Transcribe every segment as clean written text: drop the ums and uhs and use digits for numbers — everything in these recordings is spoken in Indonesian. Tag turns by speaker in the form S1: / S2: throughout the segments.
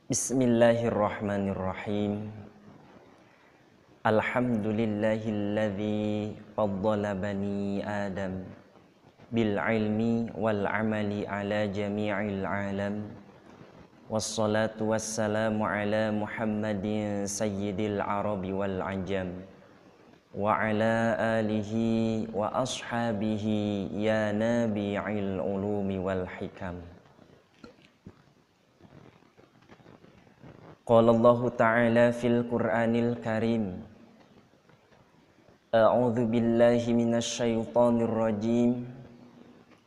S1: Bismillahirrahmanirrahim. Alhamdulillahilladzi faddala bani Adam bil ilmi wal amali ala jami'il alam. Wassalatu wassalamu ala Muhammadin sayyidil arabi wal ajam wa ala alihi wa ashabihi ya nabi'il ulumi wal hikam. Qala Allah Ta'ala fil Qur'anil Karim. A'udzu billahi minasy syaithanir rajim.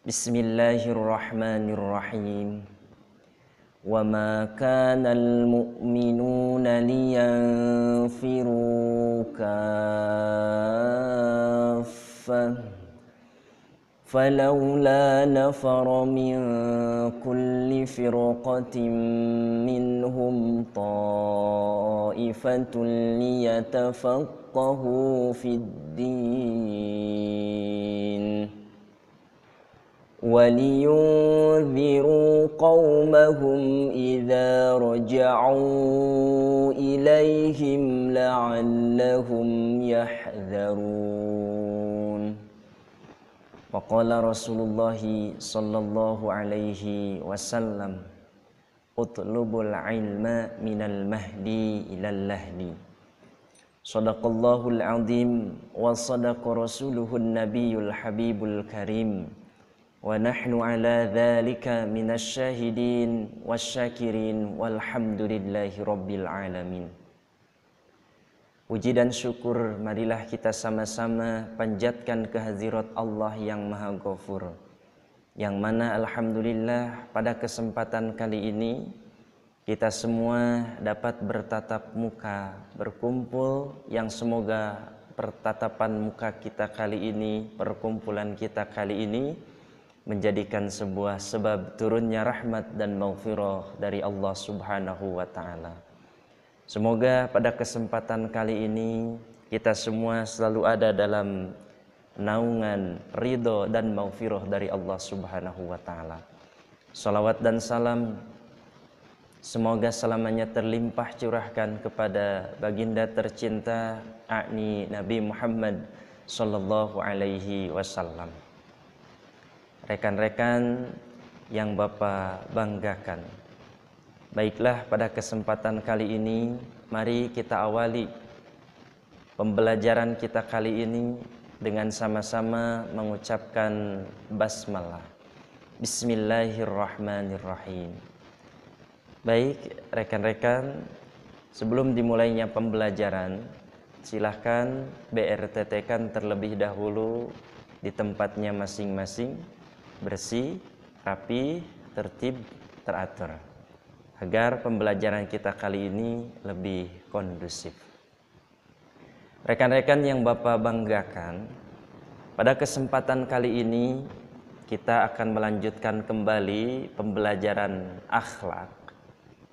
S1: Bismillahirrahmanirrahim. Wa ma kana al-mu'minuna liyanfiru kaffah فلولا نفر من كل فرقة منهم طائفة ليتفقهوا في الدين ولينذروا قومهم إذا رجعوا إليهم لعلهم يحذرون. Waqala Rasulullah sallallahu alaihi wasallam utlubul ilma minal mahdi ilal lahdi. Sadaqallahul azim wa sadaqa rasuluhun nabiyul habibul karim. Wa nahnu ala dhalika minasy syahidin wasyakirin walhamdulillahi rabbil alamin. Puji dan syukur marilah kita sama-sama panjatkan kehadirat Allah yang Maha Ghafur, yang mana alhamdulillah pada kesempatan kali ini kita semua dapat bertatap muka, berkumpul, yang semoga pertatapan muka kita kali ini, perkumpulan kita kali ini menjadikan sebuah sebab turunnya rahmat dan maghfirah dari Allah Subhanahu wa ta'ala. Semoga pada kesempatan kali ini kita semua selalu ada dalam naungan ridho dan maghfirah dari Allah Subhanahu wa ta'ala. Salawat dan salam semoga selamanya terlimpah curahkan kepada baginda tercinta yakni Nabi Muhammad sallallahu alaihi wasallam. Rekan-rekan yang Bapak banggakan, baiklah, pada kesempatan kali ini mari kita awali pembelajaran kita kali ini dengan sama-sama mengucapkan basmalah. Bismillahirrahmanirrahim. Baik rekan-rekan, sebelum dimulainya pembelajaran, silahkan BRTT-kan terlebih dahulu di tempatnya masing-masing, bersih, rapi, tertib, teratur, agar pembelajaran kita kali ini lebih kondusif. Rekan-rekan yang Bapak banggakan, pada kesempatan kali ini kita akan melanjutkan kembali pembelajaran akhlak,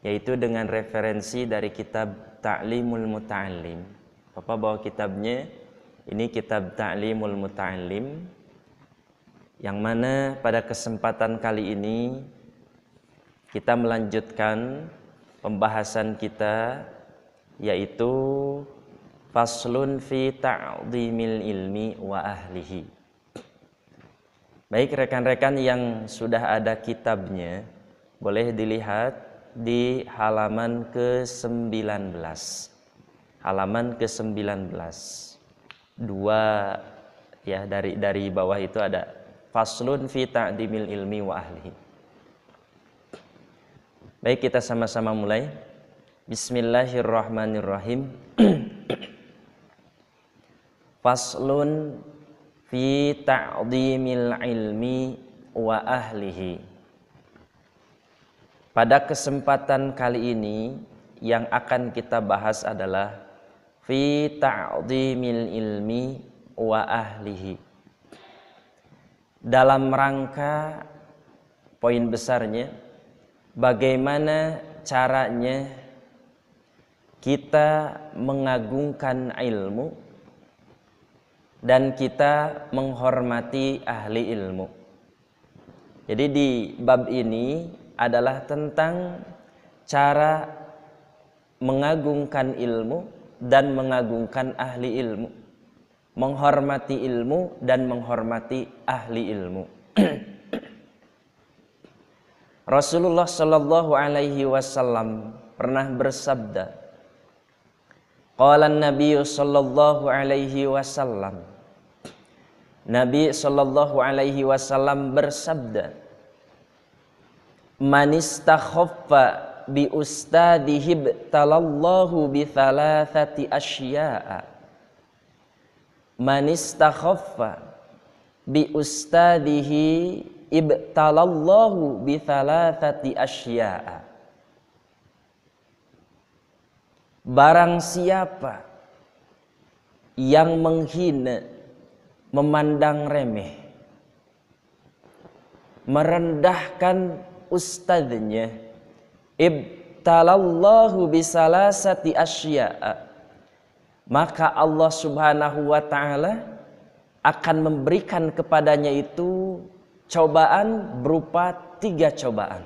S1: yaitu dengan referensi dari kitab Ta'limul Muta'allim. Bapak bawa kitabnya, ini kitab Ta'limul Muta'allim, yang mana pada kesempatan kali ini kita melanjutkan pembahasan kita, yaitu faslun fi ta'dhimil ilmi wa ahlihi. Baik rekan-rekan yang sudah ada kitabnya, boleh dilihat di halaman ke-19. Halaman ke-19. Dua ya, dari bawah itu ada faslun fi ta'dhimil ilmi wa ahlihi. Baik, kita sama-sama mulai. Bismillahirrahmanirrahim. Faslun fi ta'dhimil ilmi wa ahlihi. Pada kesempatan kali ini yang akan kita bahas adalah fi ta'dhimil ilmi wa ahlihi. Dalam rangka poin besarnya, bagaimana caranya kita mengagungkan ilmu dan kita menghormati ahli ilmu. Jadi di bab ini adalah tentang cara mengagungkan ilmu dan mengagungkan ahli ilmu, menghormati ilmu dan menghormati ahli ilmu. Rasulullah Shallallahu Alaihi Wasallam pernah bersabda, qala Nabi Shallallahu Alaihi Wasallam, Nabi Shallallahu Alaihi Wasallam bersabda, man istakhaffa bi ustadihi ibtalallahu bi thalathati asya'a. Man istakhaffa bi ustadihi ibtalallahu bi thalathati asya'a. Barang siapa yang menghina, memandang remeh, merendahkan ustadznya, ibtalallahu bisalasati asya'a, maka Allah Subhanahu wa ta'ala akan memberikan kepadanya itu cobaan berupa 3 cobaan.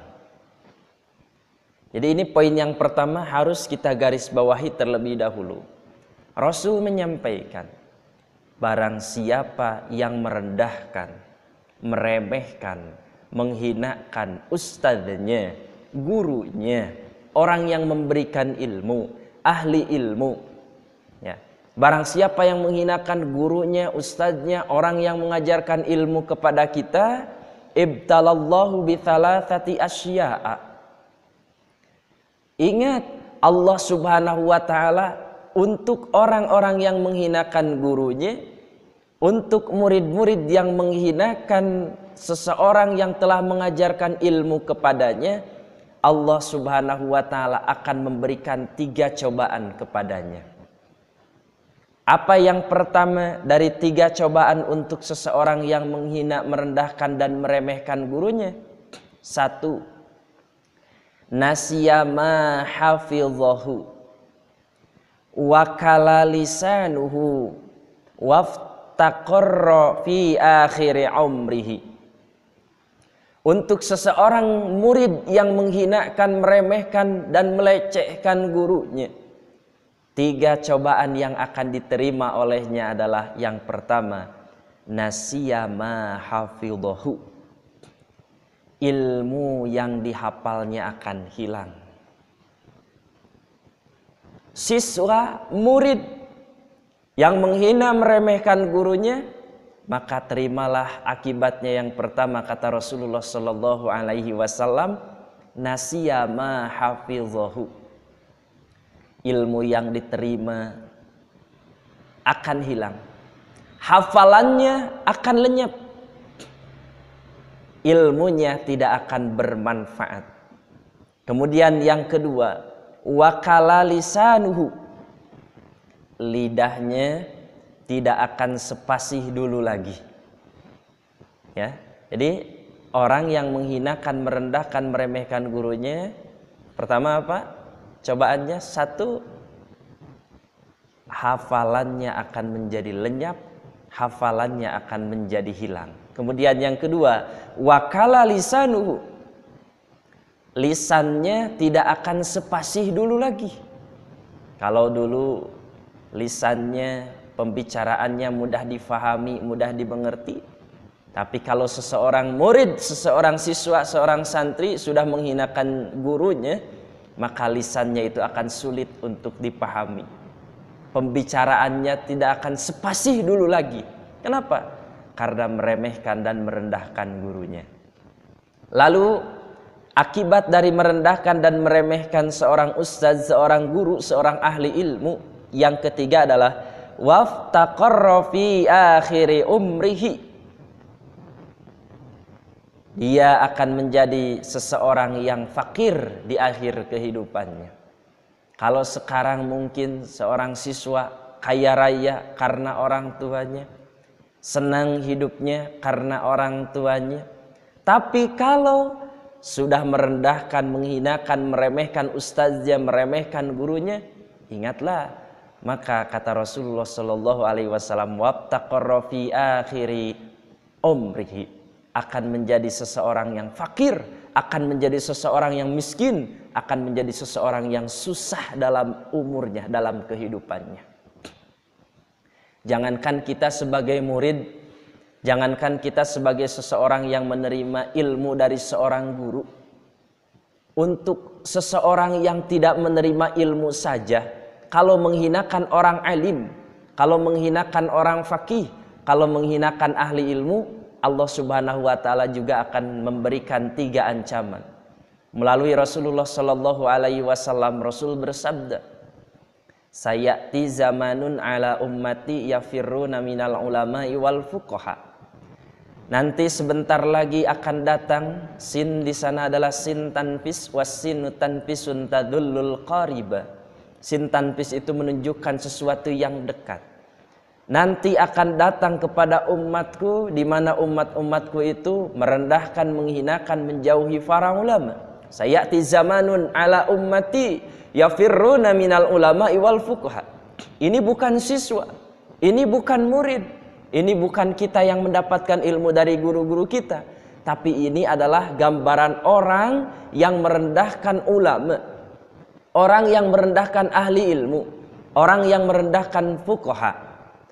S1: Jadi ini poin yang pertama harus kita garis bawahi terlebih dahulu. Rasul menyampaikan, barang siapa yang merendahkan, meremehkan, menghinakan ustadznya, gurunya, orang yang memberikan ilmu, ahli ilmu, ya. Barang siapa yang menghinakan gurunya, ustadznya, orang yang mengajarkan ilmu kepada kita, ibtalallahu bi thalathati asya'a. Ingat, Allah Subhanahu wa ta'ala untuk orang-orang yang menghinakan gurunya, untuk murid-murid yang menghinakan seseorang yang telah mengajarkan ilmu kepadanya, Allah Subhanahu wa ta'ala akan memberikan 3 cobaan kepadanya. Apa yang pertama dari 3 cobaan untuk seseorang yang menghina, merendahkan dan meremehkan gurunya? 1. Nasiya ma hafidhahu wa kala lisanuhu waftaqarra fi akhir umrihi. Untuk seseorang murid yang menghinakan, meremehkan dan melecehkan gurunya, 3 cobaan yang akan diterima olehnya adalah yang pertama, nasiya ma hafidhahu, ilmu yang dihafalnya akan hilang. Siswa, murid yang menghina, meremehkan gurunya, maka terimalah akibatnya yang pertama, kata Rasulullah Sallallahu Alaihi Wasallam, nasiya ma hafidhahu, ilmu yang diterima akan hilang, hafalannya akan lenyap, ilmunya tidak akan bermanfaat. Kemudian yang kedua, wakala lisanuhu, lidahnya tidak akan sepasih dulu lagi. Ya, jadi orang yang menghinakan, merendahkan, meremehkan gurunya, pertama apa? Cobaannya 1, hafalannya akan menjadi lenyap, hafalannya akan menjadi hilang. Kemudian yang kedua, wakala lisanuhu, lisannya tidak akan sepasih dulu lagi. Kalau dulu lisannya, pembicaraannya mudah difahami, mudah dimengerti, tapi kalau seseorang murid, seseorang siswa, seorang santri sudah menghinakan gurunya, maka lisannya itu akan sulit untuk dipahami. Pembicaraannya tidak akan sepasih dulu lagi. Kenapa? Karena meremehkan dan merendahkan gurunya. Lalu akibat dari merendahkan dan meremehkan seorang ustaz, seorang guru, seorang ahli ilmu, yang ketiga adalah waftaqarra fi akhir umrihi, dia akan menjadi seseorang yang fakir di akhir kehidupannya. Kalau sekarang mungkin seorang siswa kaya raya karena orang tuanya, senang hidupnya karena orang tuanya. Tapi kalau sudah merendahkan, menghinakan, meremehkan ustaznya, meremehkan gurunya, ingatlah, maka kata Rasulullah Shallallahu Alaihi Wasallam, waftaqarra fi akhiri umrihi, akan menjadi seseorang yang fakir akan menjadi seseorang yang miskin, akan menjadi seseorang yang susah dalam umurnya, dalam kehidupannya. Jangankan kita sebagai murid, jangankan kita sebagai seseorang yang menerima ilmu dari seorang guru, untuk seseorang yang tidak menerima ilmu saja, kalau menghinakan orang alim, kalau menghinakan orang faqih, kalau menghinakan ahli ilmu, Allah Subhanahu wa taala juga akan memberikan 3 ancaman. Melalui Rasulullah sallallahu alaihi wasallam, Rasul bersabda, "Sayati zamanun ala ummati yafirruna minal ulama'i wal fuqaha." Nanti sebentar lagi akan datang, sin di sana adalah sin tanfis, wasinu tanfisun tadullul qariba. Sin tanfis itu menunjukkan sesuatu yang dekat. Nanti akan datang kepada umatku, di mana umat-umatku itu merendahkan, menghinakan, menjauhi para ulama. Sayati zamanun ala ummati yafirruna minal ulama'i wal fuqaha. Ini bukan siswa, ini bukan murid, ini bukan kita yang mendapatkan ilmu dari guru-guru kita, tapi ini adalah gambaran orang yang merendahkan ulama, orang yang merendahkan ahli ilmu, orang yang merendahkan fuqaha.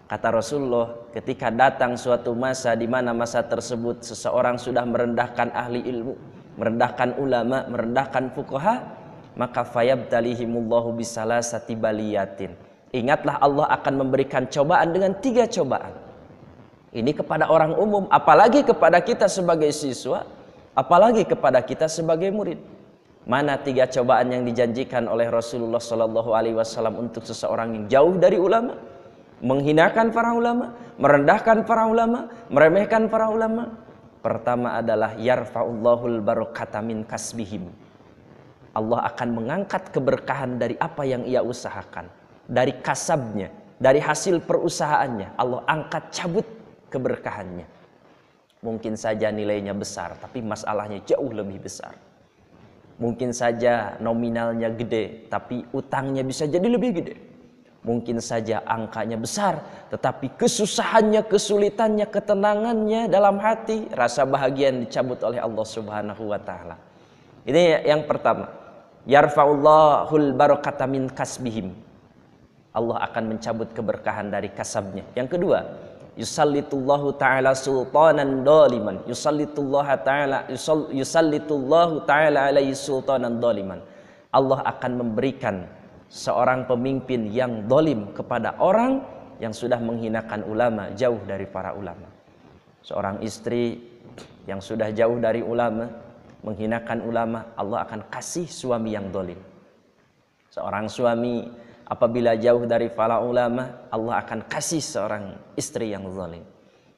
S1: Kata Rasulullah, ketika datang suatu masa di mana masa tersebut seseorang sudah merendahkan ahli ilmu, merendahkan ulama, merendahkan fuqaha, maka fayabtalihimullahu bisalasati baliyatin. Ingatlah Allah akan memberikan cobaan dengan 3 cobaan. Ini kepada orang umum, apalagi kepada kita sebagai siswa, apalagi kepada kita sebagai murid. Mana 3 cobaan yang dijanjikan oleh Rasulullah SAW untuk seseorang yang jauh dari ulama? Menghinakan para ulama, merendahkan para ulama, meremehkan para ulama. Pertama adalah yarfa'ullahul barakata min kasbihim. Allah akan mengangkat keberkahan dari apa yang ia usahakan, dari kasabnya, dari hasil perusahaannya. Allah angkat, cabut keberkahannya. Mungkin saja nilainya besar, tapi masalahnya jauh lebih besar. Mungkin saja nominalnya gede, tapi utangnya bisa jadi lebih gede. Mungkin saja angkanya besar, tetapi kesusahannya, kesulitannya, ketenangannya dalam hati, rasa bahagia yang dicabut oleh Allah Subhanahu wa taala. Ini yang pertama. Yarfa'ullahul barakata min kasbihim. Allah akan mencabut keberkahan dari kasabnya. Yang kedua, yusallitullahu ta'ala sultanan doliman. Yusallitullahu ta'ala alaihi sultanan doliman. Allah akan memberikan seorang pemimpin yang dolim kepada orang yang sudah menghinakan ulama, jauh dari para ulama. Seorang istri yang sudah jauh dari ulama, menghinakan ulama, Allah akan kasih suami yang dolim. Seorang suami apabila jauh dari para ulama, Allah akan kasih seorang istri yang zalim.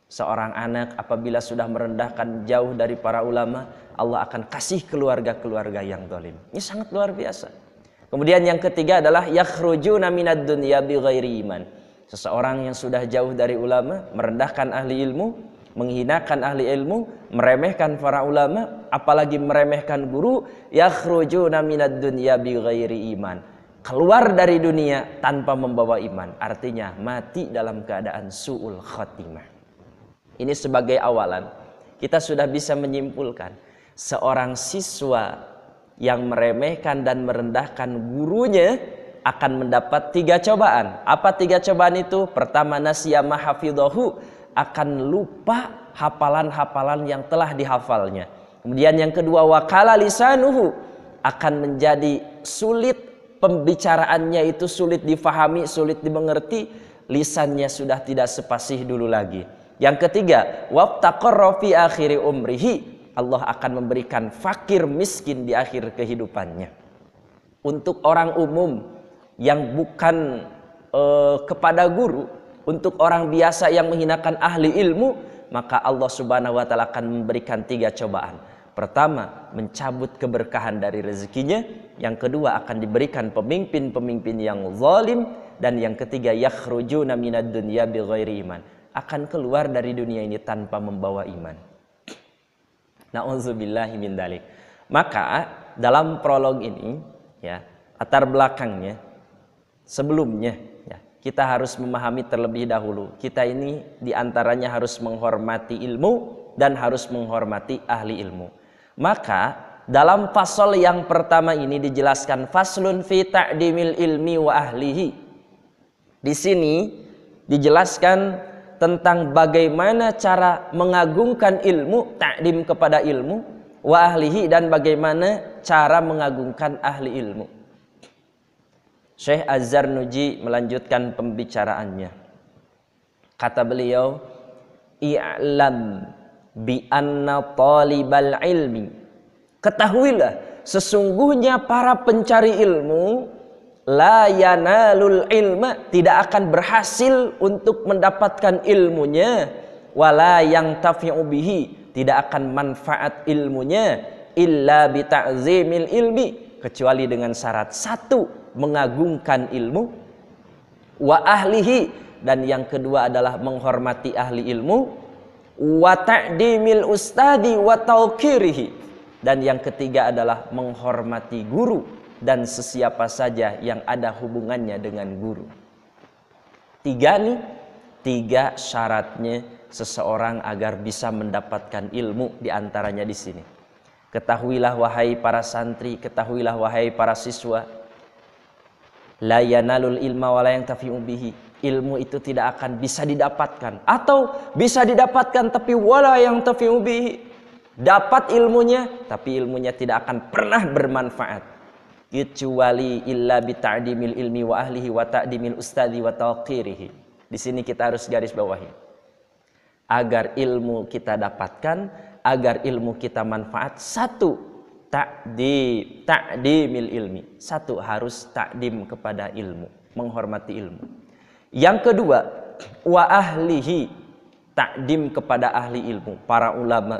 S1: Seorang anak apabila sudah merendahkan jauh dari para ulama, Allah akan kasih keluarga-keluarga yang zalim. Ini sangat luar biasa. Kemudian yang ketiga adalah yakhrujuna minad dunya bighairi iman. Seseorang yang sudah jauh dari ulama, merendahkan ahli ilmu, menghinakan ahli ilmu, meremehkan para ulama, apalagi meremehkan guru, yakhrujuna minad dunya bighairi iman. Keluar dari dunia tanpa membawa iman. Artinya mati dalam keadaan su'ul khatimah. Ini sebagai awalan, kita sudah bisa menyimpulkan seorang siswa yang meremehkan dan merendahkan gurunya akan mendapat 3 cobaan. Apa 3 cobaan itu? Pertama, nasya ma hafidhahu, akan lupa hafalan-hafalan yang telah dihafalnya. Kemudian yang kedua, wakala lisanuhu, akan menjadi sulit pembicaraannya, itu sulit difahami, sulit dimengerti, lisannya sudah tidak sepasih dulu lagi. Yang ketiga, waftaqarra fi akhiri umrihi, Allah akan memberikan fakir miskin di akhir kehidupannya. Untuk orang umum yang bukan kepada guru, untuk orang biasa yang menghinakan ahli ilmu, maka Allah Subhanahu wa taala akan memberikan 3 cobaan. Pertama, mencabut keberkahan dari rezekinya. Yang kedua, akan diberikan pemimpin-pemimpin yang zalim. Dan yang ketiga, yakhrujuna minad dunya bighairi iman, akan keluar dari dunia ini tanpa membawa iman. Na'udzubillahi min dzalik. Maka dalam prolog ini, ya, latar belakangnya, sebelumnya, ya, kita harus memahami terlebih dahulu. Kita ini diantaranya harus menghormati ilmu dan harus menghormati ahli ilmu. Maka dalam fasal yang pertama ini dijelaskan faslun fi ta'dimil ilmi wa ahlihi. Di sini dijelaskan tentang bagaimana cara mengagungkan ilmu, ta'dim kepada ilmu, wa ahlihi, dan bagaimana cara mengagungkan ahli ilmu. Syekh Az-Zarnuji melanjutkan pembicaraannya. Kata beliau, i'lam bi anna talibal ilmi, ketahuilah sesungguhnya para pencari ilmu la yanalul ilma, tidak akan berhasil untuk mendapatkan ilmunya, wala yang tafi'u bihi, tidak akan manfaat ilmunya, illa bi ta'zimil ilmi, kecuali dengan syarat satu, mengagungkan ilmu, wa ahlihi, dan yang kedua adalah menghormati ahli ilmu, wa ta'dimil ustadi wa tauqirihi, dan yang ketiga adalah menghormati guru dan sesiapa saja yang ada hubungannya dengan guru. Tiga syaratnya seseorang agar bisa mendapatkan ilmu, diantaranya di sini. Ketahuilah wahai para santri, ketahuilah wahai para siswa, la yanalul ilma wa la yantafi'u bihi, ilmu itu tidak akan bisa didapatkan, atau bisa didapatkan tapi wala yantafi'u bihi, dapat ilmunya tapi ilmunya tidak akan pernah bermanfaat, kecuali illa bi ta'dimil ilmi wa ahlihi wa ta'dimil ustadi wa tawqirihi. Di sini kita harus garis bawahi, agar ilmu kita dapatkan, agar ilmu kita manfaat, satu, ta'dimil ilmi, satu, harus ta'dim kepada ilmu, menghormati ilmu. Yang kedua, wa ahlihi, ta'dim kepada ahli ilmu, para ulama,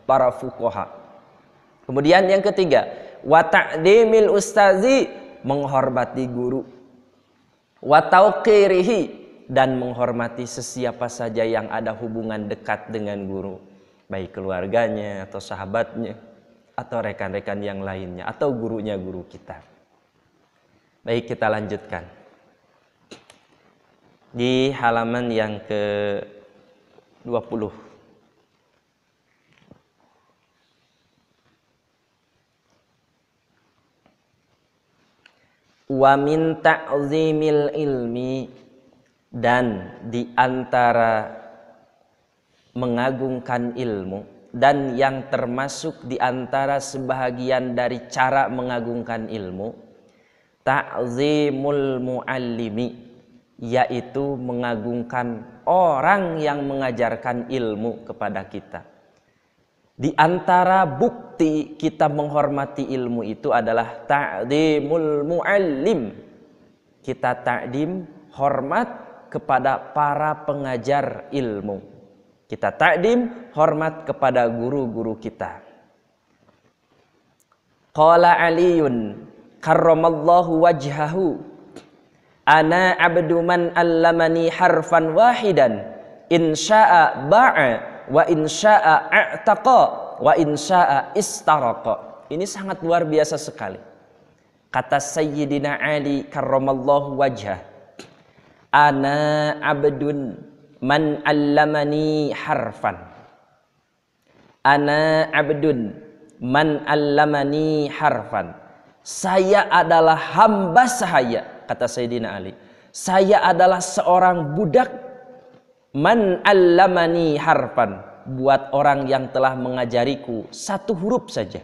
S1: para fuqaha. Kemudian yang ketiga, wa ta'dimil ustazi, menghormati guru, wa tauqirihi, dan menghormati sesiapa saja yang ada hubungan dekat dengan guru, baik keluarganya atau sahabatnya atau rekan-rekan yang lainnya atau gurunya guru kita. Baik, kita lanjutkan di halaman yang ke-20. Wa min ta'zimil ilmi, dan di antara mengagungkan ilmu, dan yang termasuk di antara sebahagian dari cara mengagungkan ilmu, ta'zimul muallimi, yaitu mengagungkan orang yang mengajarkan ilmu kepada kita. Di antara bukti kita menghormati ilmu itu adalah ta'zimul muallim. Kita ta'dim, hormat kepada para pengajar ilmu. Kita ta'dim, hormat kepada guru-guru kita. Qala Aliyun karramallahu wajhahu, ana abdu man allamani harfan wahidan, insya'a ba'a wa insya'a a'taqa wa insya'a istaraqa. Ini sangat luar biasa sekali. Kata Sayyidina Ali karramallahu wajhah, ana abdun man allamani harfan. Ana abdun man allamani harfan. Saya adalah hamba sahaya, kata Sayyidina Ali. Saya adalah seorang budak, man allamani harfan, buat orang yang telah mengajariku satu huruf saja.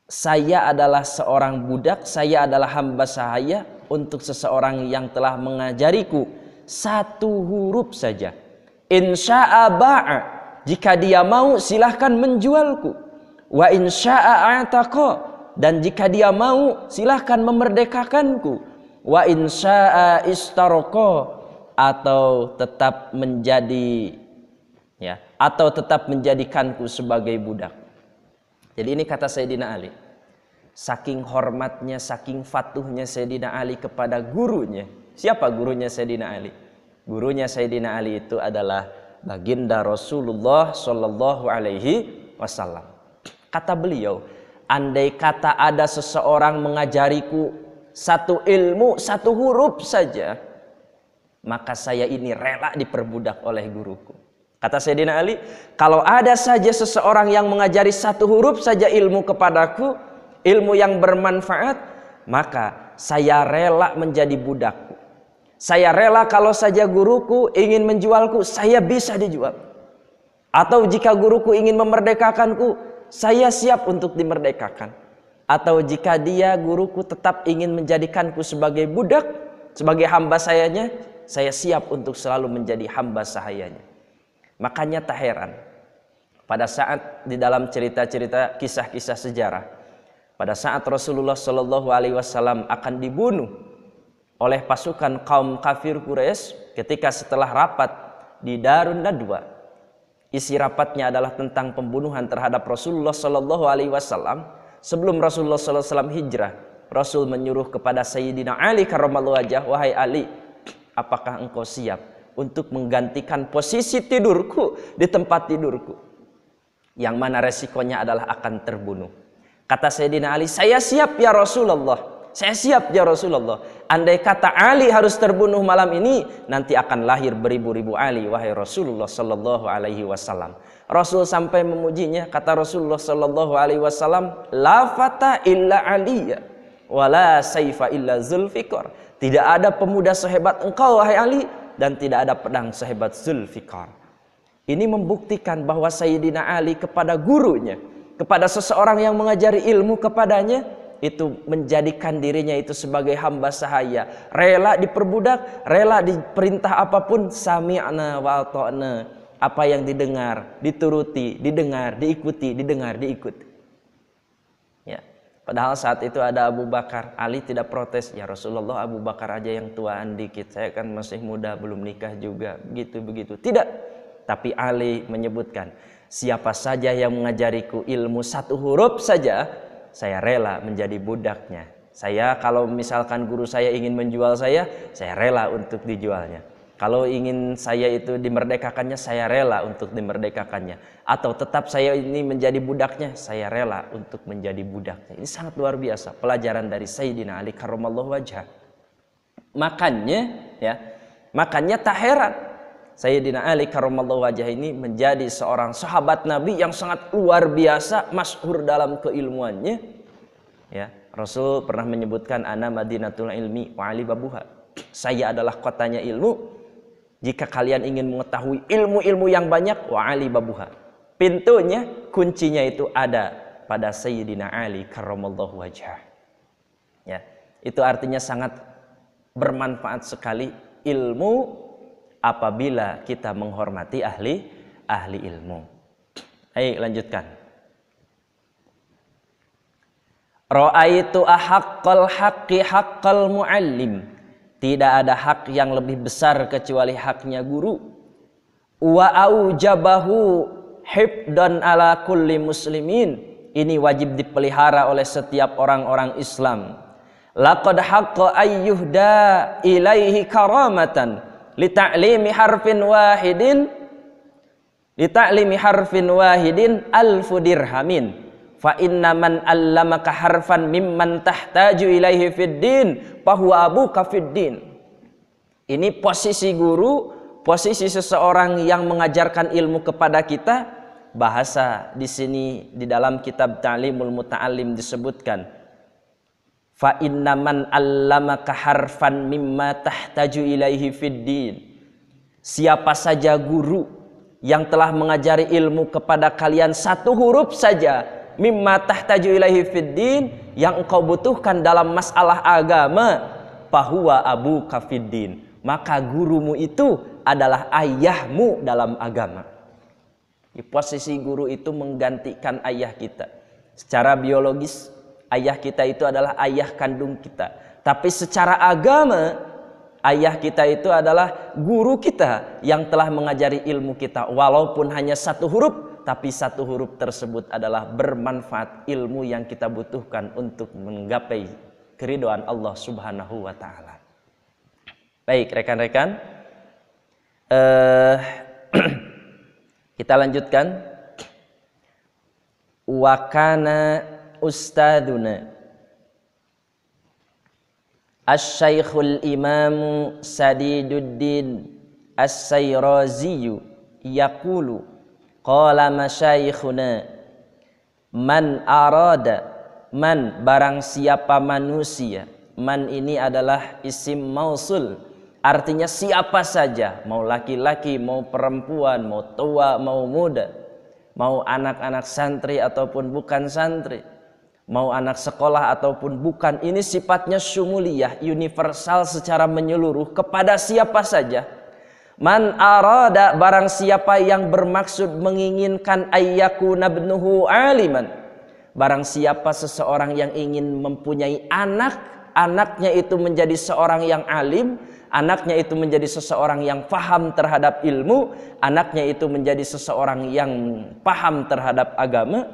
S1: Saya adalah seorang budak, saya adalah hamba sahaya untuk seseorang yang telah mengajariku satu huruf saja. Insya'a ba'a, jika dia mau silahkan menjualku. Wa insya'a a'taqa, dan jika dia mau silahkan memerdekakanku. Wa insya'a istaraqa, atau tetap menjadi, ya, atau tetap menjadikanku sebagai budak. Jadi ini kata Sayyidina Ali. Saking hormatnya, saking fatuhnya Sayyidina Ali kepada gurunya. Siapa gurunya Sayyidina Ali? Gurunya Sayyidina Ali itu adalah baginda Rasulullah Shallallahu Alaihi Wasallam. Kata beliau, andai kata ada seseorang mengajariku satu ilmu, satu huruf saja, maka saya ini rela diperbudak oleh guruku. Kata Sayyidina Ali, kalau ada saja seseorang yang mengajari satu huruf saja ilmu kepadaku, ilmu yang bermanfaat, maka saya rela menjadi budakku. Saya rela kalau saja guruku ingin menjualku, saya bisa dijual. Atau jika guruku ingin memerdekakanku, saya siap untuk dimerdekakan. Atau jika dia guruku tetap ingin menjadikanku sebagai budak, sebagai hamba sayanya, saya siap untuk selalu menjadi hamba sahayanya. Makanya tak heran pada saat di dalam cerita-cerita kisah-kisah sejarah, pada saat Rasulullah Shallallahu Alaihi Wasallam akan dibunuh oleh pasukan kaum kafir Quraisy, ketika setelah rapat di Darun Nadwa, isi rapatnya adalah tentang pembunuhan terhadap Rasulullah Shallallahu Alaihi Wasallam. Sebelum Rasulullah Sallallahu Alaihi Wasallam hijrah, Rasul menyuruh kepada Sayyidina Ali karramallahu wajhah, wahai Ali, apakah engkau siap untuk menggantikan posisi tidurku di tempat tidurku, yang mana resikonya adalah akan terbunuh? Kata Sayyidina Ali, saya siap ya Rasulullah, saya siap ya Rasulullah. Andai kata Ali harus terbunuh malam ini, nanti akan lahir beribu-ribu Ali, wahai Rasulullah Sallallahu Alaihi Wasallam. Rasul sampai memujinya. Kata Rasulullah Sallallahu Alaihi Wasallam, la fata illa aliya, wala saifa illa zulfikar. Tidak ada pemuda sehebat engkau wahai Ali, dan tidak ada pedang sehebat Zulfikar. Ini membuktikan bahwa Sayyidina Ali kepada gurunya, kepada seseorang yang mengajari ilmu kepadanya, itu menjadikan dirinya itu sebagai hamba sahaya, rela diperbudak, rela diperintah apapun, sami'na wa ata'na. Apa yang didengar, dituruti, didengar, diikuti, didengar, diikuti. Ya. Padahal saat itu ada Abu Bakar. Ali tidak protes, ya Rasulullah, Abu Bakar aja yang tuaan dikit, saya kan masih muda, belum nikah juga, begitu-begitu. Tidak. Tapi Ali menyebutkan, siapa saja yang mengajariku ilmu satu huruf saja, saya rela menjadi budaknya. Saya kalau misalkan guru saya ingin menjual saya rela untuk dijualnya. Kalau ingin saya itu dimerdekakannya, saya rela untuk dimerdekakannya. Atau tetap saya ini menjadi budaknya, saya rela untuk menjadi budaknya. Ini sangat luar biasa pelajaran dari Sayyidina Ali karramallahu wajhah. Makanya tak heran Sayyidina Ali karramallahu wajhah ini menjadi seorang sahabat Nabi yang sangat luar biasa, masyhur dalam keilmuannya. Ya, Rasul pernah menyebutkan, ana madinatul ilmi wa ali babuha. Saya adalah kotanya ilmu. Jika kalian ingin mengetahui ilmu-ilmu yang banyak, wa ali babuha. Pintunya, kuncinya itu ada pada Sayyidina Ali karramallahu wajhah. Ya, itu artinya sangat bermanfaat sekali ilmu apabila kita menghormati ahli ilmu. Ayo lanjutkan. Ra'aitu ahaqqal haqqi haqqal muallim. Tidak ada hak yang lebih besar kecuali haknya guru. Wa aujabahu hifdan ala kulli muslimin. Ini wajib dipelihara oleh setiap orang-orang Islam. Laqad haqqa ayyuhda ilaihi karamatan lita'limi harfin wahidin alfu dirhamin. Fa inna man allamaka harfan mimman tahtaju ilaihi fid din fahuwa abuka fid din. Ini posisi guru, posisi seseorang yang mengajarkan ilmu kepada kita. Bahasa di sini di dalam kitab Ta'limul Muta'allim disebutkan, fa inna man allamaka harfan mimma tahtaju ilaihi fid din. Siapa saja guru yang telah mengajari ilmu kepada kalian satu huruf saja, mimma tahtaju ilaihi fiddin, yang engkau butuhkan dalam masalah agama, fahuwa abuka fiddin, maka gurumu itu adalah ayahmu dalam agama. Di posisi guru itu menggantikan ayah kita. Secara biologis ayah kita itu adalah ayah kandung kita, tapi secara agama ayah kita itu adalah guru kita yang telah mengajari ilmu kita, walaupun hanya satu huruf, tapi satu huruf tersebut adalah bermanfaat, ilmu yang kita butuhkan untuk menggapai keridhaan Allah Subhanahu wa taala. Baik, rekan-rekan, kita lanjutkan. Wa kana ustaduna Asy-Syaikhul Imam Sadiduddin As-Sayrazi yaqulu qala masyayikhuna man arada, man barang siapa manusia. Man ini adalah isim mausul, artinya siapa saja, mau laki-laki, mau perempuan, mau tua, mau muda, mau anak-anak santri ataupun bukan santri, mau anak sekolah ataupun bukan. Ini sifatnya syumuliyah, universal secara menyeluruh kepada siapa saja. Man arada, barang siapa yang bermaksud menginginkan ayyakuna ibnuhu aliman, barang siapa seseorang yang ingin mempunyai anak, anaknya itu menjadi seorang yang alim, anaknya itu menjadi seseorang yang paham terhadap ilmu, anaknya itu menjadi seseorang yang paham terhadap agama,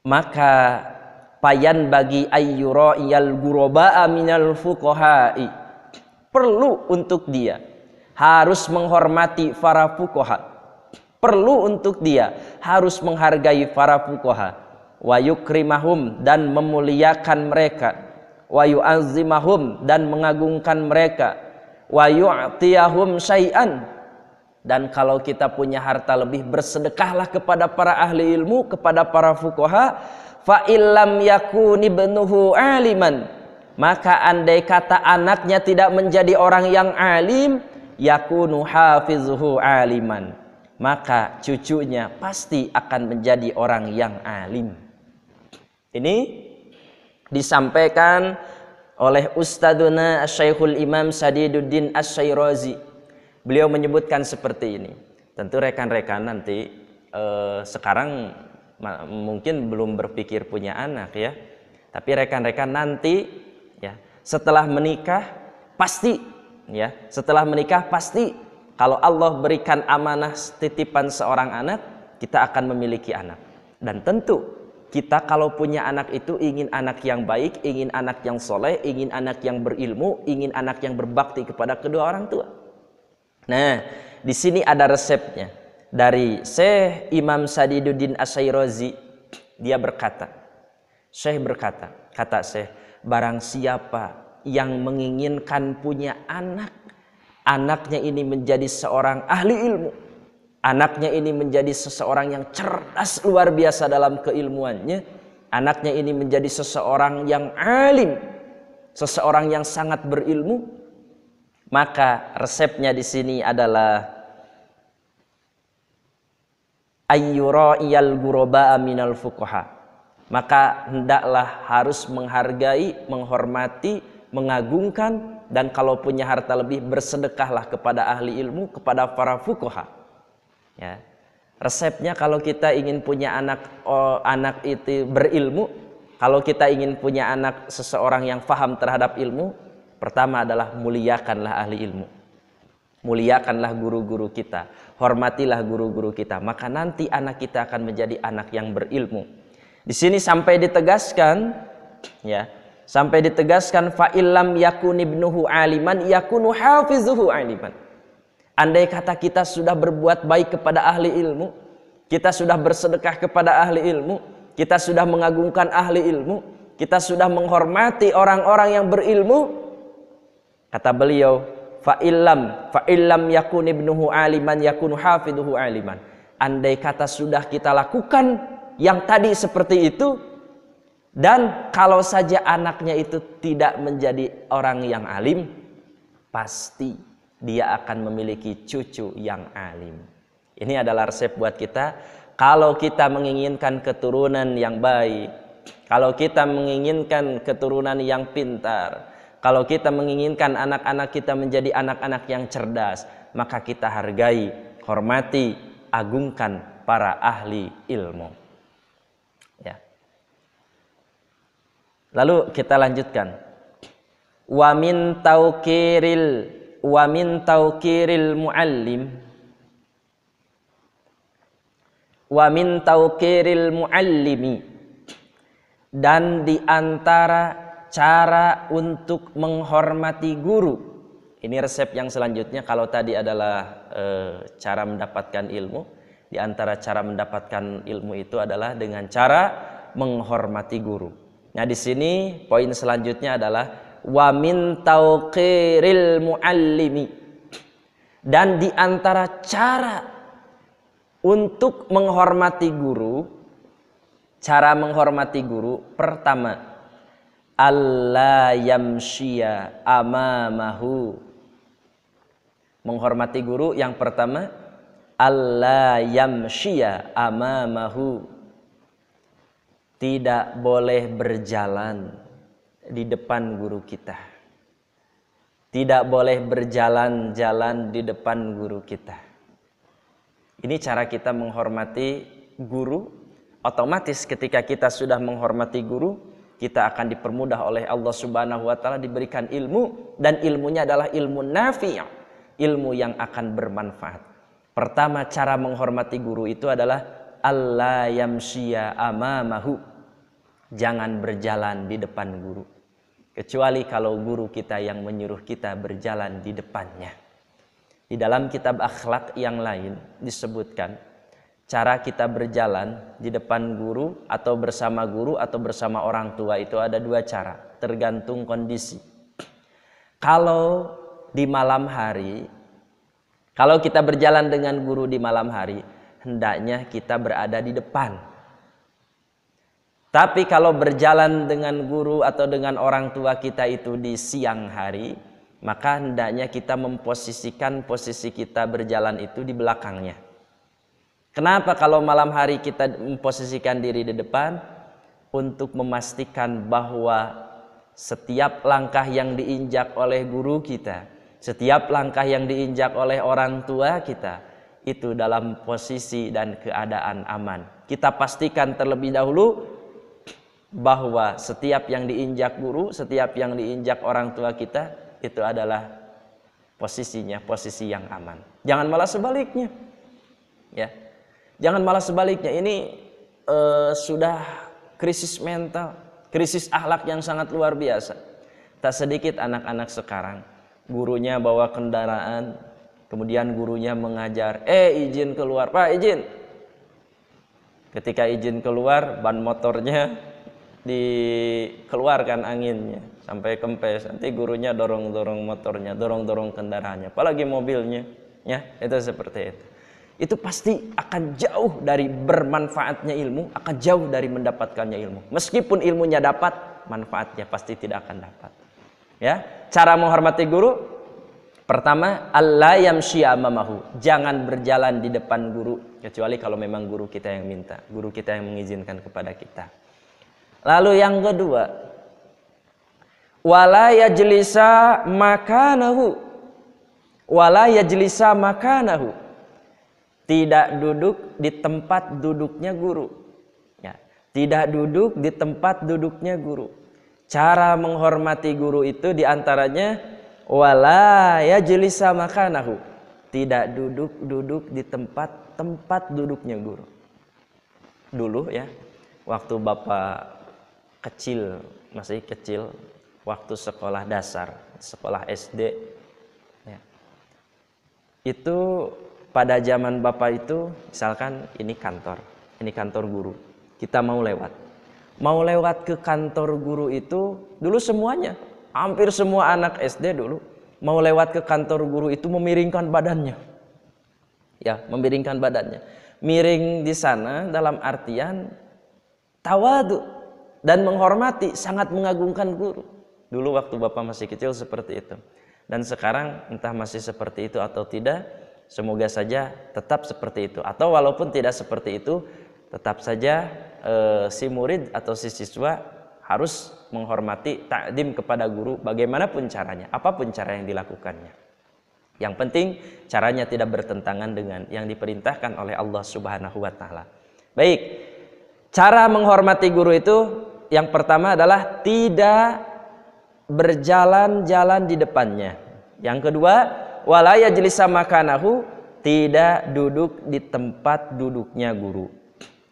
S1: maka payan bagi ayyura'iyal guroba'a minal fuqaha'i, perlu untuk dia harus menghormati para fuqaha, perlu untuk dia harus menghargai para fuqaha, wa yukrimahum, dan memuliakan mereka, wa yu'azzimahum, dan mengagungkan mereka, wa yu'tiyahum syai'an, dan kalau kita punya harta lebih, bersedekahlah kepada para ahli ilmu, kepada para fuqaha. Fa illam yakun ibnuhu aliman, maka andai kata anaknya tidak menjadi orang yang alim, yakunu hafizuhu aliman, maka cucunya pasti akan menjadi orang yang alim. Ini disampaikan oleh Ustadzuna Syekhul Imam Sadiduddin Asy-Syairazi. Beliau menyebutkan seperti ini. Tentu rekan-rekan nanti sekarang mungkin belum berpikir punya anak ya, tapi rekan-rekan nanti ya setelah menikah pasti ya, setelah menikah pasti kalau Allah berikan amanah titipan seorang anak, kita akan memiliki anak. Dan tentu kita kalau punya anak itu ingin anak yang baik, ingin anak yang soleh, ingin anak yang berilmu, ingin anak yang berbakti kepada kedua orang tua. Nah, di sini ada resepnya dari Syekh Imam Sadiduddin Asy-Syairazi. Dia berkata, Syekh berkata, kata Syekh, barang siapa yang menginginkan punya anak, anaknya ini menjadi seorang ahli ilmu, anaknya ini menjadi seseorang yang cerdas luar biasa dalam keilmuannya, anaknya ini menjadi seseorang yang alim, seseorang yang sangat berilmu, maka resepnya di sini adalah ayyura'iyal guroba'a minal fuqaha, maka hendaklah harus menghargai, menghormati, mengagungkan, dan kalau punya harta lebih, bersedekahlah kepada ahli ilmu, kepada para fuqaha. Ya. Resepnya kalau kita ingin punya anak itu berilmu, kalau kita ingin punya anak seseorang yang paham terhadap ilmu, pertama adalah muliakanlah ahli ilmu, muliakanlah guru-guru kita, hormatilah guru-guru kita, maka nanti anak kita akan menjadi anak yang berilmu. Di sini sampai ditegaskan, ya, sampai ditegaskan fa illam yakun ibnuhu aliman yakunu hafizuhu aliman. Andai kata kita sudah berbuat baik kepada ahli ilmu, kita sudah bersedekah kepada ahli ilmu, kita sudah mengagungkan ahli ilmu, kita sudah menghormati orang-orang yang berilmu, kata beliau fa illam yakun ibnuhu aliman yakunu hafizuhu aliman. Andai kata sudah kita lakukan yang tadi seperti itu, dan kalau saja anaknya itu tidak menjadi orang yang alim, pasti dia akan memiliki cucu yang alim. Ini adalah resep buat kita. Kalau kita menginginkan keturunan yang baik, kalau kita menginginkan keturunan yang pintar, kalau kita menginginkan anak-anak kita menjadi anak-anak yang cerdas, maka kita hargai, hormati, agungkan para ahli ilmu. Ya. Lalu kita lanjutkan. Wa min tauqiril muallim, wa min tauqiril muallimi, dan di antara cara untuk menghormati guru. Ini resep yang selanjutnya. Kalau tadi adalah cara mendapatkan ilmu, di antara cara mendapatkan ilmu itu adalah dengan cara menghormati guru. Nah, di sini poin selanjutnya adalah wa min tauqiril muallimi, Dan di antara cara untuk menghormati guru, pertama, alla yamshiya amamahu. Menghormati guru yang pertama, alla yamshiya amamahu. Tidak boleh berjalan di depan guru kita. Tidak boleh berjalan-jalan di depan guru kita. Ini cara kita menghormati guru. Otomatis ketika kita sudah menghormati guru, kita akan dipermudah oleh Allah Subhanahu wa taala diberikan ilmu, dan ilmunya adalah ilmu nafi', ilmu yang akan bermanfaat. Pertama, cara menghormati guru itu adalah alla yamshiya amamahu. Jangan berjalan di depan guru. Kecuali kalau guru kita yang menyuruh kita berjalan di depannya. Di dalam kitab akhlak yang lain disebutkan cara kita berjalan di depan guru atau bersama orang tua itu ada dua cara, tergantung kondisi. Kalau di malam hari, kalau kita berjalan dengan guru di malam hari, hendaknya kita berada di depan. Tapi kalau berjalan dengan guru atau dengan orang tua kita itu di siang hari, maka hendaknya kita memposisikan posisi kita berjalan itu di belakangnya. Kenapa kalau malam hari kita memposisikan diri di depan? Untuk memastikan bahwa setiap langkah yang diinjak oleh guru kita, setiap langkah yang diinjak oleh orang tua kita, itu dalam posisi dan keadaan aman. Kita pastikan terlebih dahulu bahwa setiap yang diinjak guru, setiap yang diinjak orang tua kita, itu adalah posisinya, posisi yang aman. Jangan malah sebaliknya. Ya. Jangan malah sebaliknya. Ini sudah krisis mental, krisis akhlak yang sangat luar biasa. Tak sedikit anak-anak sekarang, gurunya bawa kendaraan, kemudian gurunya mengajar, izin keluar, Pak izin. Ketika izin keluar, ban motornya dikeluarkan anginnya sampai kempes, nanti gurunya dorong-dorong motornya, dorong-dorong kendaraannya, apalagi mobilnya, ya itu seperti itu. Itu pasti akan jauh dari bermanfaatnya ilmu, akan jauh dari mendapatkannya ilmu. Meskipun ilmunya dapat, manfaatnya pasti tidak akan dapat. Ya, cara menghormati guru pertama, alla yamshi amamahu, jangan berjalan di depan guru kecuali kalau memang guru kita yang minta, guru kita yang mengizinkan kepada kita. Lalu yang kedua, wala yajlisa makanahu, wala yajlisa makanahu, tidak duduk di tempat duduknya guru. Ya, tidak duduk di tempat duduknya guru. Cara menghormati guru itu diantaranya wala yajlisa makanahu, tidak duduk di tempat duduknya guru. Dulu ya, waktu Bapak masih kecil, waktu sekolah dasar, sekolah SD, ya, itu pada zaman Bapak itu, misalkan ini kantor guru, kita mau lewat ke kantor guru itu, dulu semuanya, hampir semua anak SD dulu mau lewat ke kantor guru itu memiringkan badannya, ya, memiringkan badannya, miring di sana dalam artian tawadu dan menghormati, sangat mengagungkan guru. Dulu waktu Bapak masih kecil seperti itu. Dan sekarang entah masih seperti itu atau tidak, semoga saja tetap seperti itu. Atau walaupun tidak seperti itu, tetap saja si murid atau si siswa harus menghormati, ta'dim kepada guru bagaimanapun caranya, apapun cara yang dilakukannya. Yang penting caranya tidak bertentangan dengan yang diperintahkan oleh Allah Subhanahu wa taala. Baik. Cara menghormati guru itu yang pertama adalah tidak berjalan-jalan di depannya. Yang kedua, wala yajlisa makanahu, tidak duduk di tempat duduknya guru.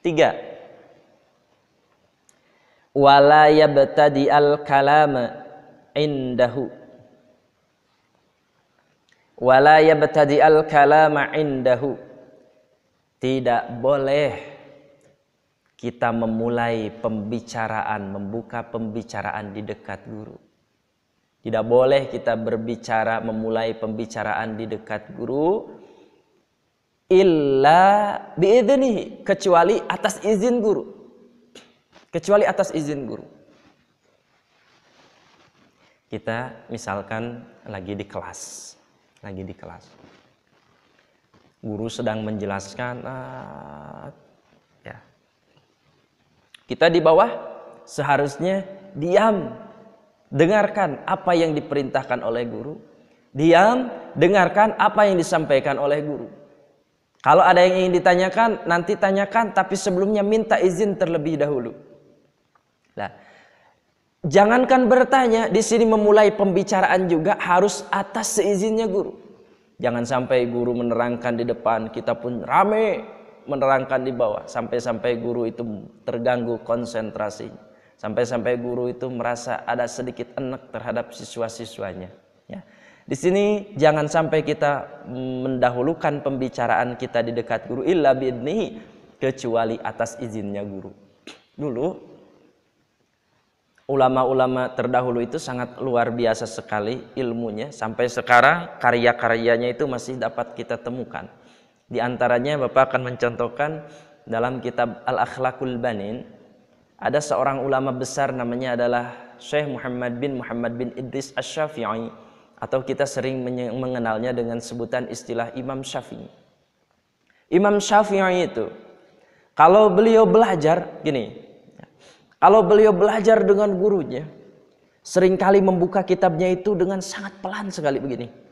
S1: 3. Wala yabtadi al-kalama indahu. Wala yabtadi al-kalama indahu. Tidak boleh kita memulai pembicaraan, membuka pembicaraan di dekat guru. Tidak boleh kita berbicara, memulai pembicaraan di dekat guru illa biidznihi, kecuali atas izin guru. Kecuali atas izin guru. Kita misalkan lagi di kelas. Guru sedang menjelaskan ya. Kita di bawah seharusnya diam. Dengarkan apa yang diperintahkan oleh guru. Diam, dengarkan apa yang disampaikan oleh guru. Kalau ada yang ingin ditanyakan, nanti tanyakan, tapi sebelumnya minta izin terlebih dahulu. Nah, jangankan bertanya, di sini memulai pembicaraan juga harus atas seizinnya guru. Jangan sampai guru menerangkan di depan, kita pun rame menerangkan di bawah, sampai-sampai guru itu terganggu konsentrasinya. Sampai-sampai guru itu merasa ada sedikit enek terhadap siswa-siswanya. Ya. Di sini jangan sampai kita mendahulukan pembicaraan kita di dekat guru illa biidnihi, kecuali atas izinnya guru. Dulu ulama-ulama terdahulu itu sangat luar biasa sekali ilmunya. Sampai sekarang karya-karyanya itu masih dapat kita temukan. Di antaranya Bapak akan mencontohkan dalam kitab Al-Akhlaqul Banin. Ada seorang ulama besar namanya adalah Syekh Muhammad bin Idris Asy-Syafi'i, atau kita sering mengenalnya dengan sebutan istilah Imam Syafi'i. Imam Syafi'i itu kalau beliau belajar gini, kalau beliau belajar dengan gurunya, seringkali membuka kitabnya itu dengan sangat pelan sekali begini.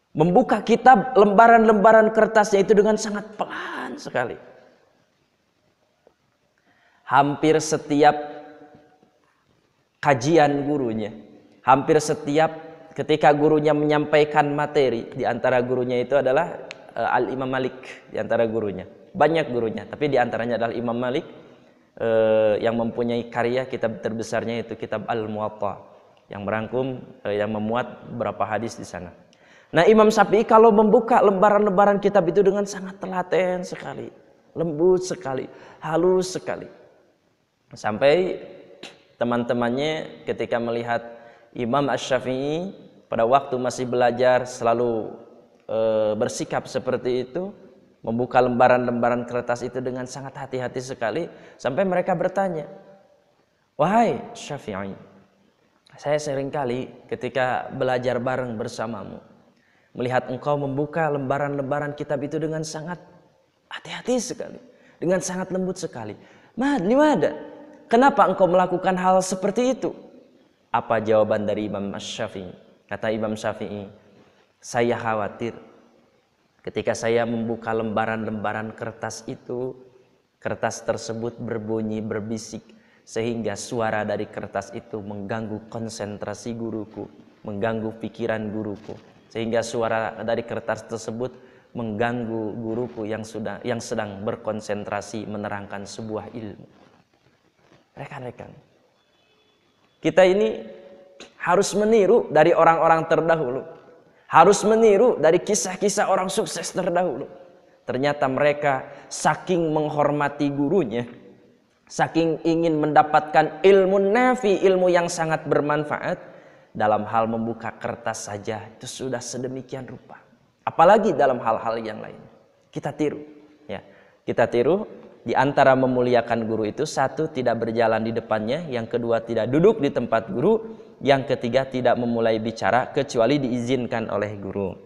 S1: Membuka kitab, lembaran-lembaran kertasnya itu dengan sangat pelan sekali. Hampir setiap kajian gurunya, hampir setiap ketika gurunya menyampaikan materi, di antara gurunya itu adalah Al-Imam Malik, di antara gurunya. Banyak gurunya, tapi di antaranya adalah Imam Malik yang mempunyai karya kitab terbesarnya itu kitab Al-Muwatta, yang merangkum, yang memuat beberapa hadis di sana. Nah, Imam Syafi'i kalau membuka lembaran-lembaran kitab itu dengan sangat telaten sekali, lembut sekali, halus sekali. Sampai teman-temannya ketika melihat Imam Asy-Syafi'i pada waktu masih belajar selalu bersikap seperti itu, membuka lembaran-lembaran kertas itu dengan sangat hati-hati sekali, sampai mereka bertanya, "Wahai Syafi'i, saya seringkali ketika belajar bareng bersamamu, melihat engkau membuka lembaran-lembaran kitab itu dengan sangat hati-hati sekali, dengan sangat lembut sekali. Limada? Kenapa engkau melakukan hal seperti itu?" Apa jawaban dari Imam Syafi'i? Kata Imam Syafi'i, "Saya khawatir ketika saya membuka lembaran-lembaran kertas itu, kertas tersebut berbunyi, berbisik, sehingga suara dari kertas itu mengganggu konsentrasi guruku, mengganggu pikiran guruku. Sehingga suara dari kertas tersebut mengganggu guruku yang sedang berkonsentrasi menerangkan sebuah ilmu." Rekan-rekan, kita ini harus meniru dari orang-orang terdahulu, harus meniru dari kisah-kisah orang sukses terdahulu. Ternyata mereka saking menghormati gurunya, saking ingin mendapatkan ilmu nafi, ilmu yang sangat bermanfaat, dalam hal membuka kertas saja itu sudah sedemikian rupa. Apalagi dalam hal-hal yang lain. Kita tiru, ya. Kita tiru. Di antara memuliakan guru itu, satu, tidak berjalan di depannya, yang kedua, tidak duduk di tempat guru, yang ketiga, tidak memulai bicara kecuali diizinkan oleh guru.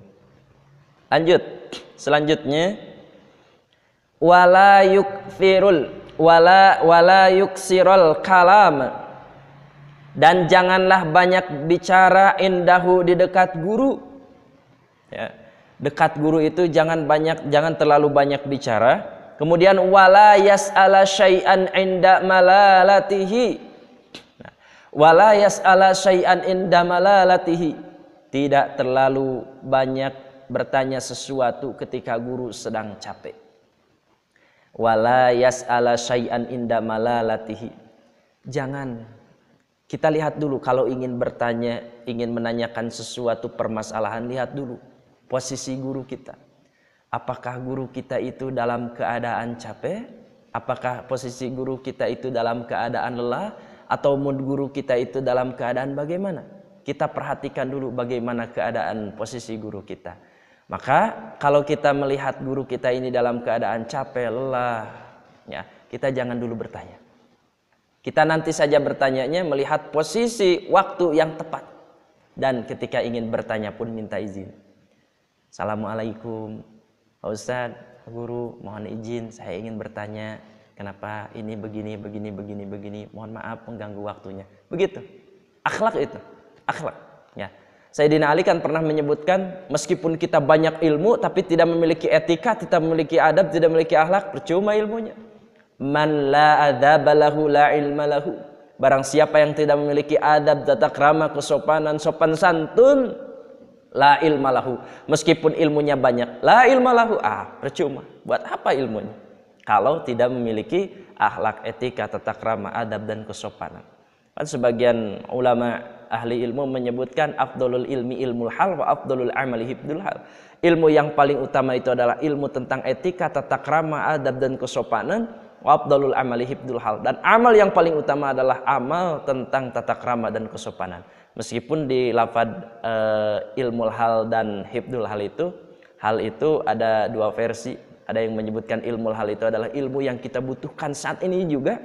S1: Lanjut. Selanjutnya, wala yuksirul kalam, dan janganlah banyak bicara indahu, di dekat guru. Ya. Dekat guru itu jangan terlalu banyak bicara. Kemudian wala yas'ala syai'an inda malalatihi. Wala yas'ala syai'an inda malalatihi. Tidak terlalu banyak bertanya sesuatu ketika guru sedang capek. Wala yas'ala syai'an inda malalatihi. Jangan. Kita lihat dulu kalau ingin bertanya, ingin menanyakan sesuatu permasalahan, lihat dulu posisi guru kita. Apakah guru kita itu dalam keadaan capek Apakah posisi guru kita itu dalam keadaan lelah atau mood guru kita itu dalam keadaan bagaimana? Kita perhatikan dulu bagaimana keadaan posisi guru kita. Maka kalau kita melihat guru kita ini dalam keadaan capek, lelah, ya, kita jangan dulu bertanya. Kita nanti saja bertanyanya melihat posisi waktu yang tepat. Dan ketika ingin bertanya pun minta izin. Assalamualaikum, Pak Ustadz, Guru, mohon izin, saya ingin bertanya, kenapa ini begini, mohon maaf mengganggu waktunya. Begitu, akhlak itu, akhlak. Ya. Sayyidina Ali kan pernah menyebutkan, meskipun kita banyak ilmu, tapi tidak memiliki etika, tidak memiliki adab, tidak memiliki akhlak, percuma ilmunya. Man la adaba lahu la ilma lahu. Barang siapa yang tidak memiliki adab, tata krama, kesopanan, sopan santun, la ilma lahu. Meskipun ilmunya banyak, la ilma lahu. Percuma. Buat apa ilmunya? Kalau tidak memiliki akhlak, etika, tata krama, adab dan kesopanan. Kan sebagian ulama ahli ilmu menyebutkan afdalul ilmi ilmul hal wa afdalul amali hifdul hal. Ilmu yang paling utama itu adalah ilmu tentang etika, tata krama, adab dan kesopanan. Wa afdalul amali hifdul hal. Dan amal yang paling utama adalah amal tentang tata krama dan kesopanan. Meskipun di lafaz ilmul hal dan hifdul hal itu ada dua versi. Ada yang menyebutkan ilmul hal itu adalah ilmu yang kita butuhkan saat ini juga.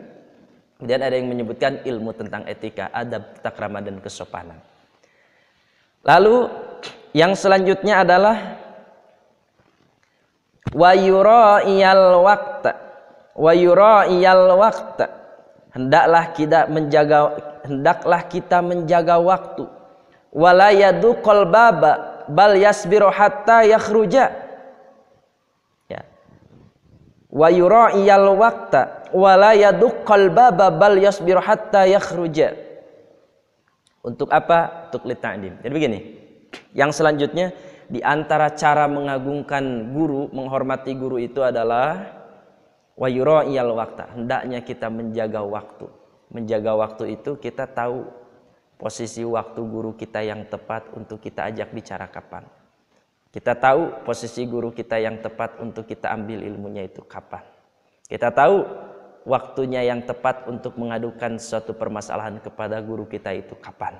S1: Dan ada yang menyebutkan ilmu tentang etika, adab, tata krama dan kesopanan. Lalu yang selanjutnya adalah wa yura'iyal waqta. Hendaklah kita menjaga waktu. Wala yaduqal baba bal yasbiru hatta yakhruja. Ya. Wa yura'iyal waqta wala yaduqal baba bal yasbiru hatta yakhruja. Untuk apa? Untuk lita'dim. Jadi begini. Yang selanjutnya di antara cara mengagungkan guru, menghormati guru itu adalah wa yura'iyal waqta. Hendaknya kita menjaga waktu. Menjaga waktu itu kita tahu posisi waktu guru kita yang tepat untuk kita ajak bicara kapan. Kita tahu posisi guru kita yang tepat untuk kita ambil ilmunya itu kapan. Kita tahu waktunya yang tepat untuk mengadukan suatu permasalahan kepada guru kita itu kapan.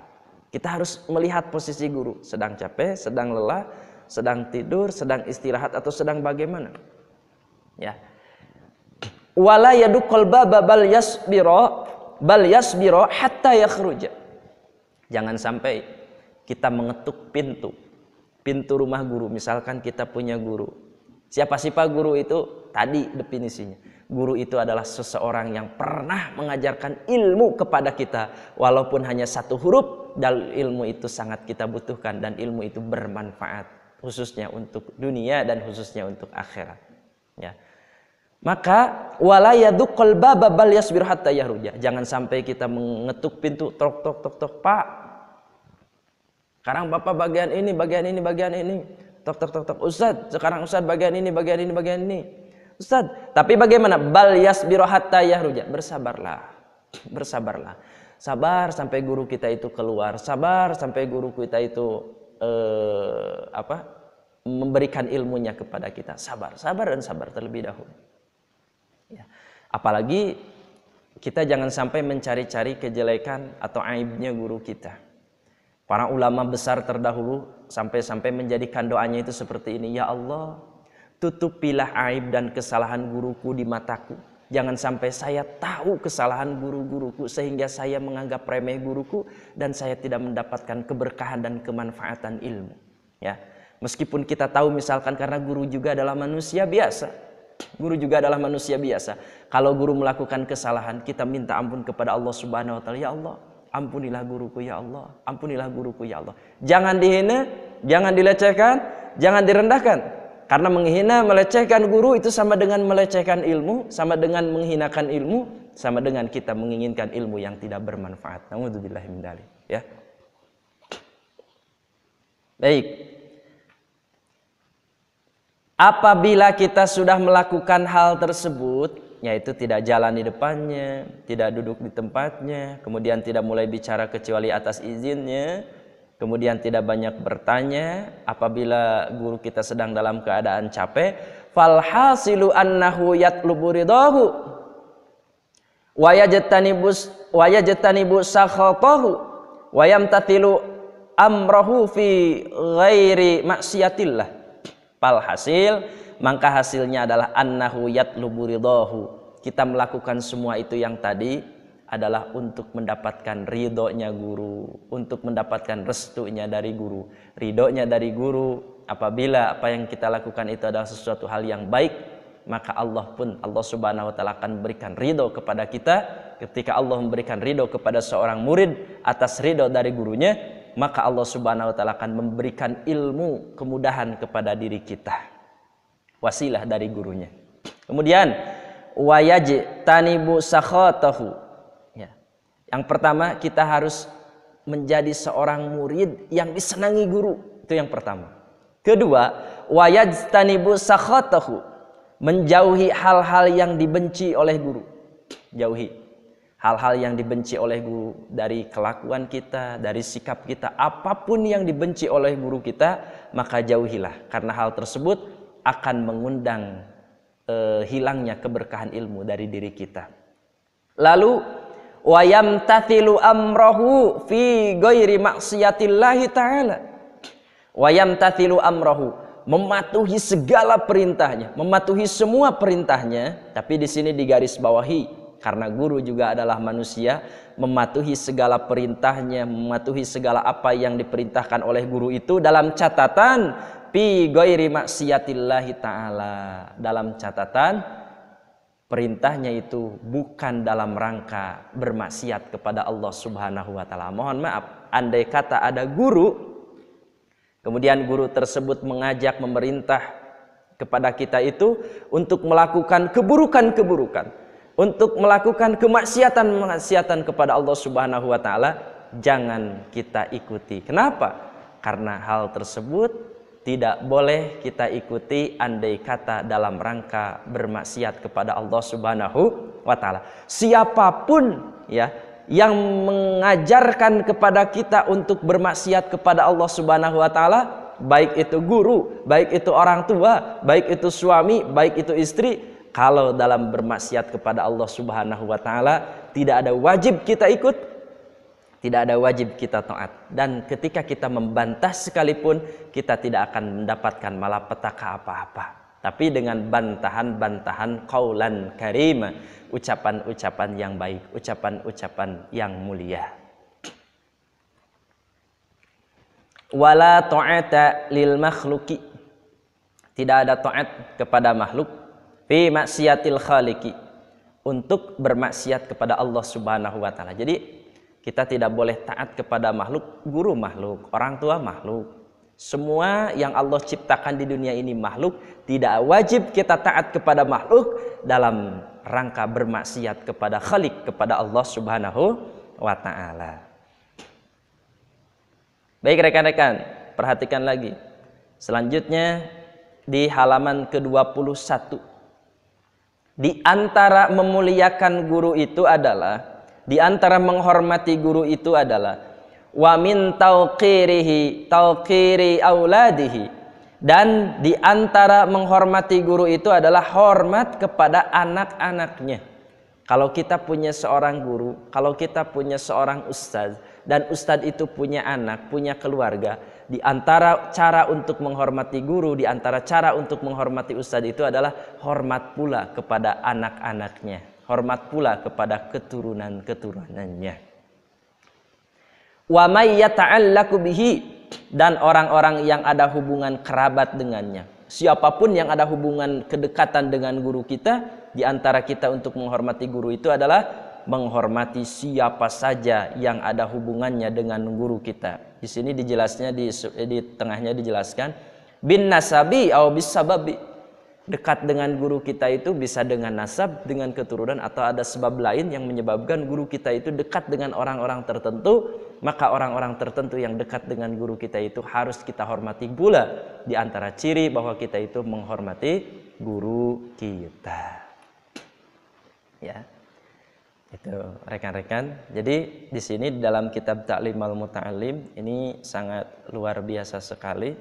S1: Kita harus melihat posisi guru, sedang capek, sedang lelah, sedang tidur, sedang istirahat atau sedang bagaimana. Ya. Wala yaduqal baba bal yasbira hatta yakhruja. Jangan sampai kita mengetuk pintu rumah guru. Misalkan kita punya guru. Siapa sih Pak guru itu? Tadi definisinya. Guru itu adalah seseorang yang pernah mengajarkan ilmu kepada kita. Walaupun hanya satu huruf, dan ilmu itu sangat kita butuhkan. Dan ilmu itu bermanfaat. Khususnya untuk dunia dan khususnya untuk akhirat. Ya. Maka wala yaduqal baba bal yasbir hatta yahruja. Jangan sampai kita mengetuk pintu, tok tok tok tok, Pak. Sekarang Bapak bagian ini. Tok tok tok tok. Ustaz, sekarang Ustaz bagian ini. Ustaz, tapi bagaimana? Bal yasbiru hatta yahruja. Bersabarlah. Sabar sampai guru kita itu keluar. Sabar sampai guru kita itu memberikan ilmunya kepada kita. Sabar terlebih dahulu. Ya. Apalagi kita jangan sampai mencari-cari kejelekan atau aibnya guru kita. Para ulama besar terdahulu sampai menjadikan doanya itu seperti ini. Ya Allah, tutupilah aib dan kesalahan guruku di mataku. Jangan sampai saya tahu kesalahan guru-guruku sehingga saya menganggap remeh guruku dan saya tidak mendapatkan keberkahan dan kemanfaatan ilmu. Ya, meskipun kita tahu misalkan karena guru juga adalah manusia biasa. Kalau guru melakukan kesalahan, kita minta ampun kepada Allah Subhanahu wa taala. Ya Allah, ampunilah guruku ya Allah. Jangan dihina, jangan dilecehkan, jangan direndahkan. Karena menghina, melecehkan guru itu sama dengan melecehkan ilmu, sama dengan menghinakan ilmu, sama dengan kita menginginkan ilmu yang tidak bermanfaat. Na'udzubillahi min dzalik, ya. Baik. Apabila kita sudah melakukan hal tersebut, yaitu tidak jalan di depannya, tidak duduk di tempatnya, kemudian tidak mulai bicara kecuali atas izinnya, kemudian tidak banyak bertanya, apabila guru kita sedang dalam keadaan capek, falhasilu annahu yatlubu ridahu. wa yajtanibu sakhatahu wa yamtathilu amrahu fi ghairi maksiatillah. Palhasil, maka hasilnya adalah annahu yatlubu ridahu. Kita melakukan semua itu yang tadi adalah untuk mendapatkan ridhonya guru, untuk mendapatkan restunya dari guru, ridhonya dari guru. Apabila apa yang kita lakukan itu adalah sesuatu hal yang baik, maka Allah Subhanahu wa taala akan berikan ridho kepada kita. Ketika Allah memberikan ridho kepada seorang murid atas ridho dari gurunya, maka Allah Subhanahu wa taala akan memberikan ilmu, kemudahan kepada diri kita, wasilah dari gurunya. Kemudian wayajtanibu sakhatahu. Ya. Yang pertama, kita harus menjadi seorang murid yang disenangi guru. Itu yang pertama. Kedua, wayajtanibu sakhatahu. Menjauhi hal-hal yang dibenci oleh guru. Jauhi hal-hal yang dibenci oleh guru dari kelakuan kita, dari sikap kita. Apapun yang dibenci oleh guru kita, maka jauhilah. Karena hal tersebut akan mengundang hilangnya keberkahan ilmu dari diri kita. Lalu wa yamtathilu amrahu fi ghairi maksiatillahi ta'ala. Wa yamtathilu amrahu, mematuhi segala perintahnya, mematuhi semua perintahnya. Tapi di sini digarisbawahi, karena guru juga adalah manusia, mematuhi segala perintahnya, mematuhi segala apa yang diperintahkan oleh guru itu dalam catatan fi ghairi maksiatillahi ta'ala, dalam catatan perintahnya itu bukan dalam rangka bermaksiat kepada Allah Subhanahu wa taala. Mohon maaf, andai kata ada guru, kemudian guru tersebut mengajak, memerintah kepada kita itu untuk melakukan keburukan-keburukan, untuk melakukan kemaksiatan-kemaksiatan kepada Allah Subhanahu wa taala, jangan kita ikuti. Kenapa? Karena hal tersebut tidak boleh kita ikuti andai kata dalam rangka bermaksiat kepada Allah Subhanahu wa taala. Siapapun ya yang mengajarkan kepada kita untuk bermaksiat kepada Allah Subhanahu wa taala, baik itu guru, baik itu orang tua, baik itu suami, baik itu istri, kalau dalam bermaksiat kepada Allah Subhanahu wa taala, tidak ada wajib kita ikut, tidak ada wajib kita taat. Dan ketika kita membantah sekalipun, kita tidak akan mendapatkan malapetaka apa-apa. Tapi dengan bantahan-bantahan qaulan karim, ucapan-ucapan yang baik, ucapan-ucapan yang mulia. Wala ta'ata lil makhluqi, tidak ada taat kepada makhluk fi maksiatil khaliqi, untuk bermaksiat kepada Allah Subhanahu wa taala. Jadi kita tidak boleh taat kepada makhluk, guru makhluk, orang tua makhluk. Semua yang Allah ciptakan di dunia ini makhluk, tidak wajib kita taat kepada makhluk dalam rangka bermaksiat kepada Khalik, kepada Allah Subhanahu wa taala. Baik rekan-rekan, perhatikan lagi. Selanjutnya di halaman ke-21. Di antara memuliakan guru itu adalah, di antara menghormati guru itu adalah wa min tauqiri auladihi, dan di antara menghormati guru itu adalah hormat kepada anak-anaknya. Kalau kita punya seorang guru, kalau kita punya seorang ustaz, dan ustaz itu punya anak, punya keluarga, di antara cara untuk menghormati guru, di antara cara untuk menghormati ustaz itu adalah hormat pula kepada anak-anaknya, hormat pula kepada keturunan-keturunannya. Wa may yata'allaqu bihi, dan orang-orang yang ada hubungan kerabat dengannya. Siapapun yang ada hubungan kedekatan dengan guru kita, di antara kita untuk menghormati guru itu adalah menghormati siapa saja yang ada hubungannya dengan guru kita. Di sini dijelasnya, di tengahnya dijelaskan bin nasabi au bis sababi. Dekat dengan guru kita itu bisa dengan nasab, dengan keturunan, atau ada sebab lain yang menyebabkan guru kita itu dekat dengan orang-orang tertentu. Maka orang-orang tertentu yang dekat dengan guru kita itu harus kita hormati pula. Di antara ciri bahwa kita itu menghormati guru kita. Ya, itu rekan-rekan. Jadi di sini dalam kitab Ta'lim al-Muta'allim ini sangat luar biasa sekali.